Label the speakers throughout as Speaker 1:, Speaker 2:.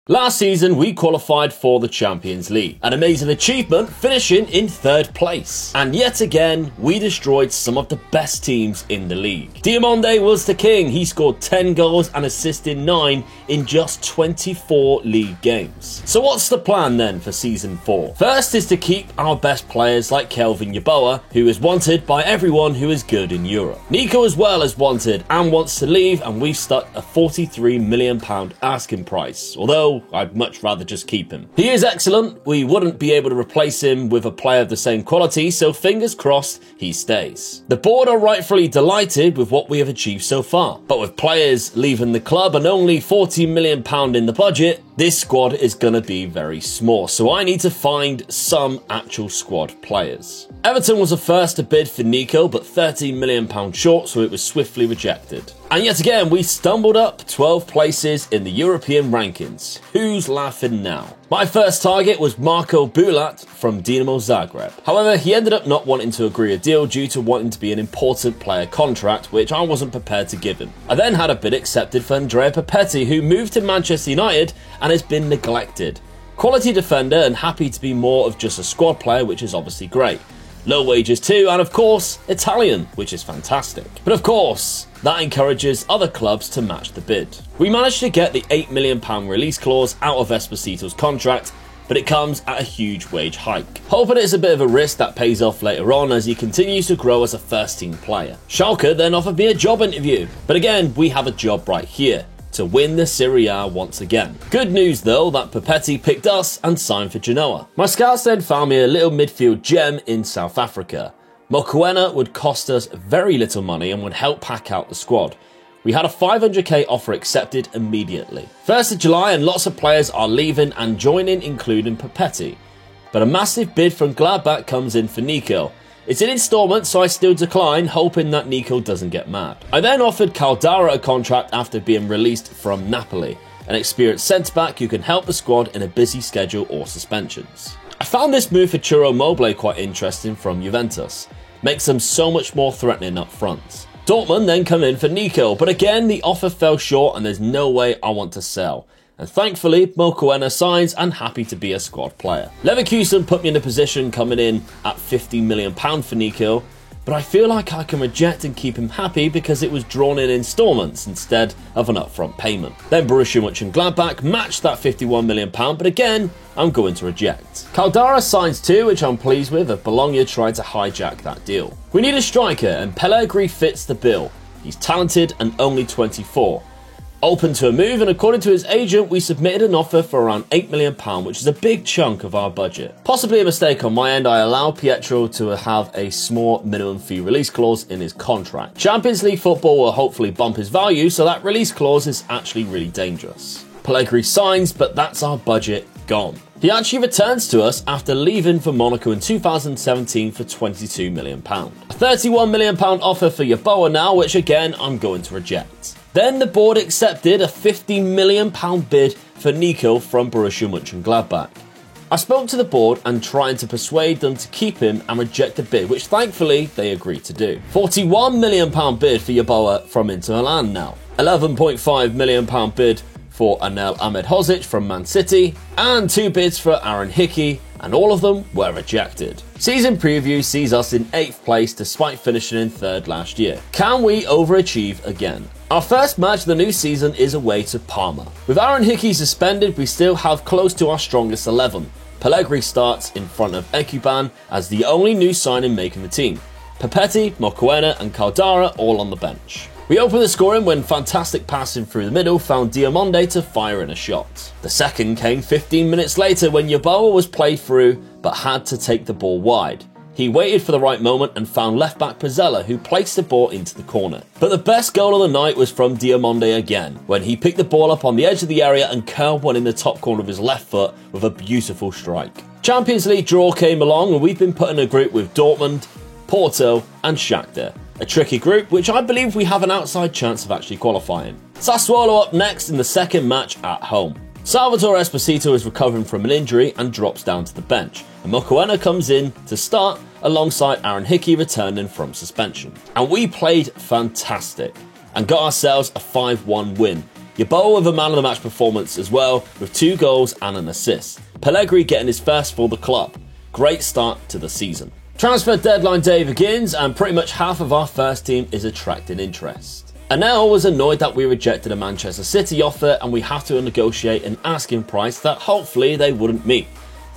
Speaker 1: Last season, we qualified for the Champions League, an amazing achievement, finishing in 3rd place. And yet again, we destroyed some of the best teams in the league. Diomande was the king. He scored 10 goals and assisted 9 in just 24 league games. So what's the plan then for Season 4? First is to keep our best players like Kelvin Yeboah, who is wanted by everyone who is good in Europe. Nico as well is wanted and wants to leave, and we've stuck a £43 million asking price, although I'd much rather just keep him. He is excellent. We wouldn't be able to replace him with a player of the same quality, so fingers crossed he stays. The board are rightfully delighted with what we have achieved so far, but with players leaving the club and only £40 million in the budget, this squad is going to be very small, so I need to find some actual squad players. Everton was the first to bid for Nico, but £13 million short, so it was swiftly rejected. And yet again, we stumbled up 12 places in the European rankings. Who's laughing now? My first target was Marko Bulat from Dinamo Zagreb. However, he ended up not wanting to agree a deal due to wanting to be an important player contract, which I wasn't prepared to give him. I then had a bid accepted for Andrea Pepetti, who moved to Manchester United and has been neglected. Quality defender and happy to be more of just a squad player, which is obviously great. Low wages too, and of course, Italian, which is fantastic. But of course, that encourages other clubs to match the bid. We managed to get the £8 million release clause out of Esposito's contract, but it comes at a huge wage hike. Hoping it's a bit of a risk that pays off later on as he continues to grow as a first-team player. Schalke then offered me a job interview, but again, we have a job right here. To win the Serie A once again. Good news though that Pepetti picked us and signed for Genoa. My scouts then found me a little midfield gem in South Africa. Mokoena would cost us very little money and would help pack out the squad. We had a 500k offer accepted immediately. 1st of July and lots of players are leaving and joining, including Pepetti. But a massive bid from Gladbach comes in for Nico. It's in installments, so I still decline, hoping that Nico doesn't get mad. I then offered Caldara a contract after being released from Napoli, an experienced centre-back who can help the squad in a busy schedule or suspensions. I found this move for Ciro Immobile quite interesting from Juventus. Makes them so much more threatening up front. Dortmund then come in for Nico, but again the offer fell short and there's no way I want to sell. And thankfully, Mokoena signs and happy to be a squad player. Leverkusen put me in a position coming in at £50 million for Nico, but I feel like I can reject and keep him happy because it was drawn in installments instead of an upfront payment. Then Borussia Mönchengladbach matched that £51 million, but again, I'm going to reject. Caldara signs too, which I'm pleased with, as Bologna tried to hijack that deal. We need a striker, and Pellegrini fits the bill. He's talented and only 24. Open to a move, and according to his agent, we submitted an offer for around £8 million, which is a big chunk of our budget. Possibly a mistake on my end, I allowed Pietro to have a small minimum fee release clause in his contract. Champions League football will hopefully bump his value, so that release clause is actually really dangerous. Pellegrini signs, but that's our budget gone. He actually returns to us after leaving for Monaco in 2017 for £22 million. A £31 million offer for Yeboah now, which again, I'm going to reject. Then the board accepted a £50 million bid for Nico from Borussia Mönchengladbach. I spoke to the board and tried to persuade them to keep him and reject the bid, which thankfully they agreed to do. £41 million bid for Yeboah from Inter Milan now. £11.5 million bid for Anel Ahmedhodzic from Man City, and 2 bids for Aaron Hickey, and all of them were rejected. Season preview sees us in 8th place despite finishing in 3rd last year. Can we overachieve again? Our first match of the new season is away to Parma. With Aaron Hickey suspended, we still have close to our strongest 11. Pellegrini starts in front of Ekuban as the only new signing making the team. Pepetti, Mokoena and Caldara all on the bench. We opened the scoring when fantastic passing through the middle found Diomande to fire in a shot. The second came 15 minutes later when Yeboah was played through but had to take the ball wide. He waited for the right moment and found left-back Pizzella, who placed the ball into the corner. But the best goal of the night was from Diomande again, when he picked the ball up on the edge of the area and curled one in the top corner of his left foot with a beautiful strike. Champions League draw came along and we've been put in a group with Dortmund, Porto and Shakhtar. A tricky group which I believe we have an outside chance of actually qualifying. Sassuolo up next in the second match at home. Salvatore Esposito is recovering from an injury and drops down to the bench, and Mokoena comes in to start alongside Aaron Hickey returning from suspension. And we played fantastic and got ourselves a 5-1 win. Yeboah with a man of the match performance as well, with 2 goals and an assist. Pellegrini getting his first for the club. Great start to the season. Transfer deadline day begins and pretty much half of our first team is attracting interest. Anel was annoyed that we rejected a Manchester City offer and we have to negotiate an asking price that hopefully they wouldn't meet.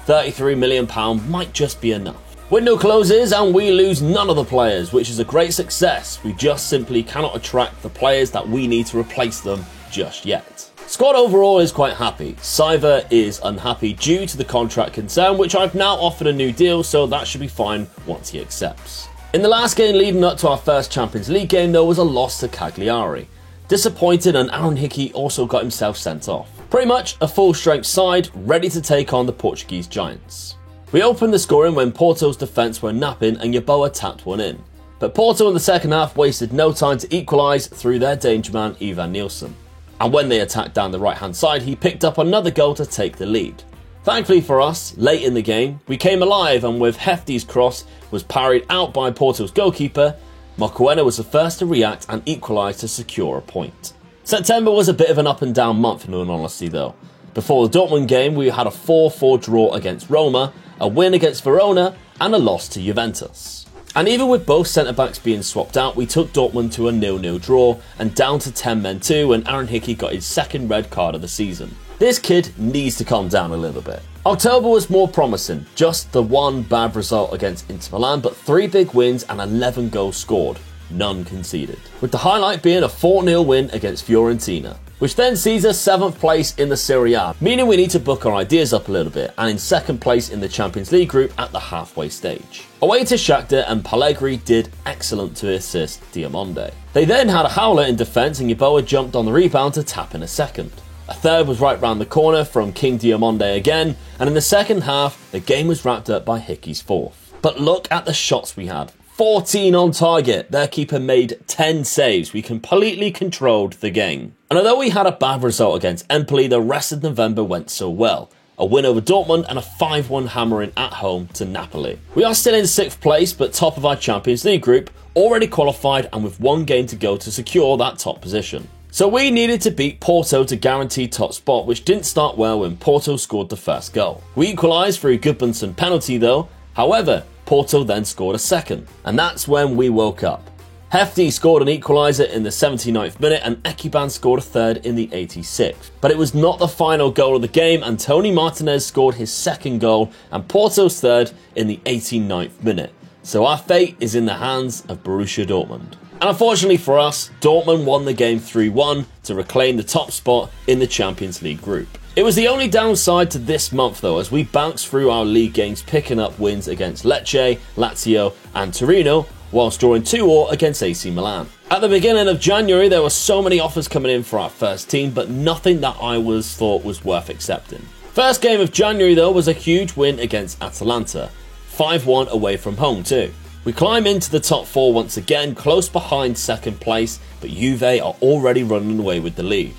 Speaker 1: £33 million might just be enough. Window closes and we lose none of the players, which is a great success. We just simply cannot attract the players that we need to replace them just yet. Squad overall is quite happy. Saiver is unhappy due to the contract concern, which I've now offered a new deal, so that should be fine once he accepts. In the last game leading up to our first Champions League game, there was a loss to Cagliari. Disappointed, and Aaron Hickey also got himself sent off. Pretty much a full-strength side, ready to take on the Portuguese giants. We opened the scoring when Porto's defence were napping and Yeboah tapped one in. But Porto in the second half wasted no time to equalise through their danger man Ivan Nilsson. And when they attacked down the right-hand side, he picked up another goal to take the lead. Thankfully for us, late in the game, we came alive and with Hefty's cross was parried out by Porto's goalkeeper, Mokoena was the first to react and equalise to secure a point. September was a bit of an up and down month in all honesty though. Before the Dortmund game, we had a 4-4 draw against Roma, a win against Verona and a loss to Juventus. And even with both centre-backs being swapped out, we took Dortmund to a 0-0 draw and down to 10 men too when Aaron Hickey got his second red card of the season. This kid needs to calm down a little bit. October was more promising, just the one bad result against Inter Milan, but 3 big wins and 11 goals scored, none conceded. With the highlight being a 4-0 win against Fiorentina, which then sees us 7th place in the Serie A, meaning we need to book our ideas up a little bit, and in 2nd place in the Champions League group at the halfway stage. Away to Shakhtar, and Pellegrini did excellent to assist Diomande. They then had a howler in defence and Yeboah jumped on the rebound to tap in a second. A third was right round the corner from King Diomande again, and in the second half, the game was wrapped up by Hickey's 4th. But look at the shots we had. 14 on target. Their keeper made 10 saves. We completely controlled the game. And although we had a bad result against Empoli, the rest of November went so well. A win over Dortmund and a 5-1 hammering at home to Napoli. We are still in 6th place, but top of our Champions League group, already qualified and with 1 game to go to secure that top position. So we needed to beat Porto to guarantee top spot, which didn't start well when Porto scored the first goal. We equalised through Gudmundsson penalty though. However, Porto then scored a second, and that's when we woke up. Hefty scored an equaliser in the 79th minute and Ekuban scored a third in the 86th. But it was not the final goal of the game, and Tony Martinez scored his second goal and Porto's third in the 89th minute. So our fate is in the hands of Borussia Dortmund. And unfortunately for us, Dortmund won the game 3-1 to reclaim the top spot in the Champions League group. It was the only downside to this month though, as we bounced through our league games picking up wins against Lecce, Lazio and Torino, whilst drawing 2-2 against AC Milan. At the beginning of January, there were so many offers coming in for our first team, but nothing that I thought was worth accepting. First game of January though was a huge win against Atalanta, 5-1 away from home too. We climb into the top 4 once again, close behind 2nd place, but Juve are already running away with the league.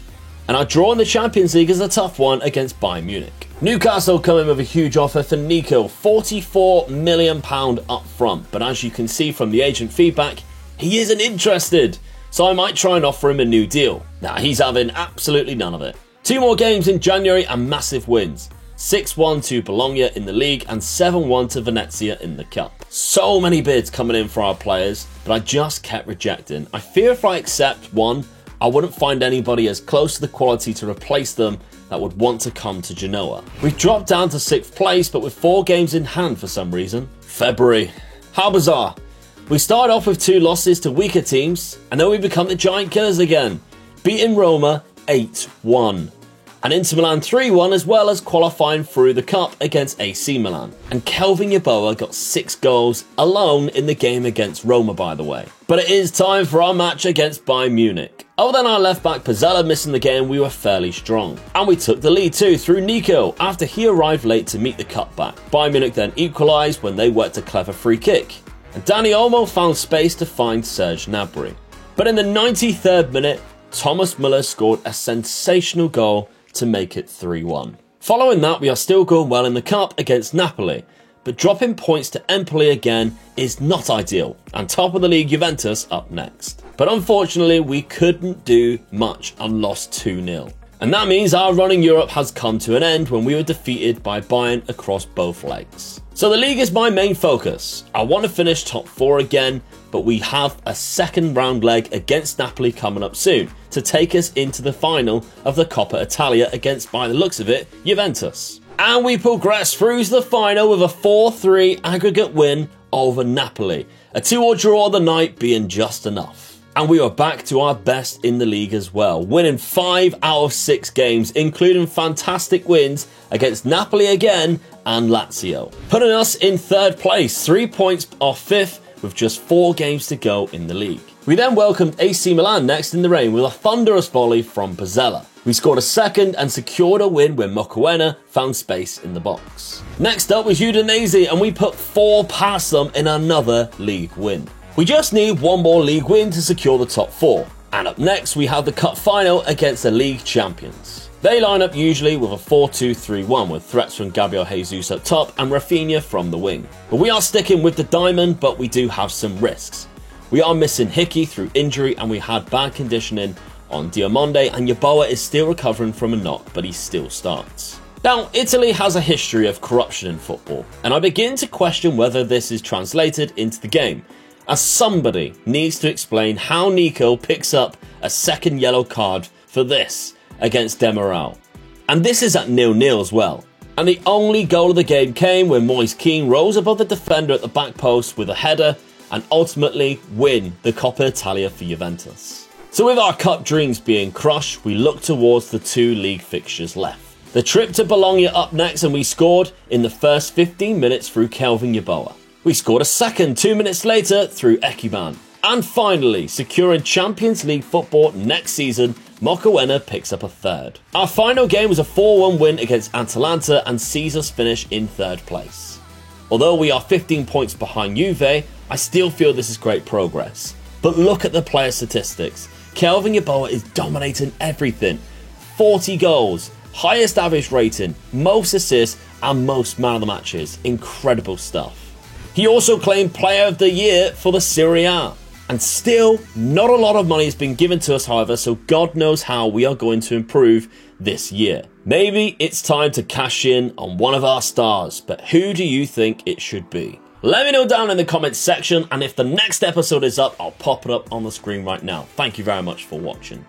Speaker 1: And our draw in the Champions League is a tough one against Bayern Munich. Newcastle come in with a huge offer for Nico, £44 million up front, but as you can see from the agent feedback, he isn't interested, so I might try and offer him a new deal. Nah, he's having absolutely none of it. 2 more games in January and massive wins. 6-1 to Bologna in the league and 7-1 to Venezia in the cup. So many bids coming in for our players, but I just kept rejecting. I fear if I accept one, I wouldn't find anybody as close to the quality to replace them that would want to come to Genoa. We've dropped down to 6th place, but with 4 games in hand for some reason. February. How bizarre. We started off with 2 losses to weaker teams, and then we become the giant killers again. Beating Roma 8-1. And Inter Milan 3-1, as well as qualifying through the cup against AC Milan. And Kelvin Yeboah got 6 goals alone in the game against Roma, by the way. But it is time for our match against Bayern Munich. Other than our left back Pizzella missing the game, we were fairly strong. And we took the lead too through Nico after he arrived late to meet the cutback. Bayern Munich then equalised when they worked a clever free kick. And Dani Olmo found space to find Serge Gnabry. But in the 93rd minute, Thomas Müller scored a sensational goal to make it 3-1. Following that, we are still going well in the cup against Napoli, but but dropping points to Empoli again is not ideal, and top of the league Juventus up next. But unfortunately, we couldn't do much and lost 2-0. And that means our run in Europe has come to an end when we were defeated by Bayern across both legs. So the league is my main focus. I want to finish top 4 again, but we have a second round leg against Napoli coming up soon to take us into the final of the Coppa Italia against, by the looks of it, Juventus. And we progress through to the final with a 4-3 aggregate win over Napoli, a 2-2 draw the night being just enough. And we are back to our best in the league as well, winning 5 out of 6 games, including fantastic wins against Napoli again and Lazio, putting us in 3rd place, 3 points off 5th with just 4 games to go in the league. We then welcomed AC Milan next in the rain with a thunderous volley from Pizzella. We scored a second and secured a win when Mokoena found space in the box. Next up was Udinese, and we put 4 past them in another league win. We just need one more league win to secure the top 4. And up next we have the cup final against the league champions. They line up usually with a 4-2-3-1 with threats from Gabriel Jesus up top and Rafinha from the wing. But we are sticking with the diamond, but we do have some risks. We are missing Hickey through injury, and we had bad conditioning on Diomande, and Yeboah is still recovering from a knock, but he still starts. Now, Italy has a history of corruption in football, and I begin to question whether this is translated into the game, as somebody needs to explain how Nico picks up a second yellow card for this against Demiral. And this is at 0-0 as well. And the only goal of the game came when Moise Kean rose above the defender at the back post with a header and ultimately win the Coppa Italia for Juventus. So with our cup dreams being crushed, we look towards the 2 league fixtures left. The trip to Bologna up next, and we scored in the first 15 minutes through Kelvin Yeboah. We scored a second 2 minutes later through Ekiban. And finally, securing Champions League football next season, Mokoena picks up a 3rd. Our final game was a 4-1 win against Atalanta and sees us finish in 3rd place. Although we are 15 points behind Juve, I still feel this is great progress. But look at the player statistics. Kelvin Yeboah is dominating everything. 40 goals, highest average rating, most assists and most man of the matches. Incredible stuff. He also claimed Player of the Year for the Serie A. And still, not a lot of money has been given to us, however, so God knows how we are going to improve this year. Maybe it's time to cash in on one of our stars, but who do you think it should be? Let me know down in the comments section, and if the next episode is up, I'll pop it up on the screen right now. Thank you very much for watching.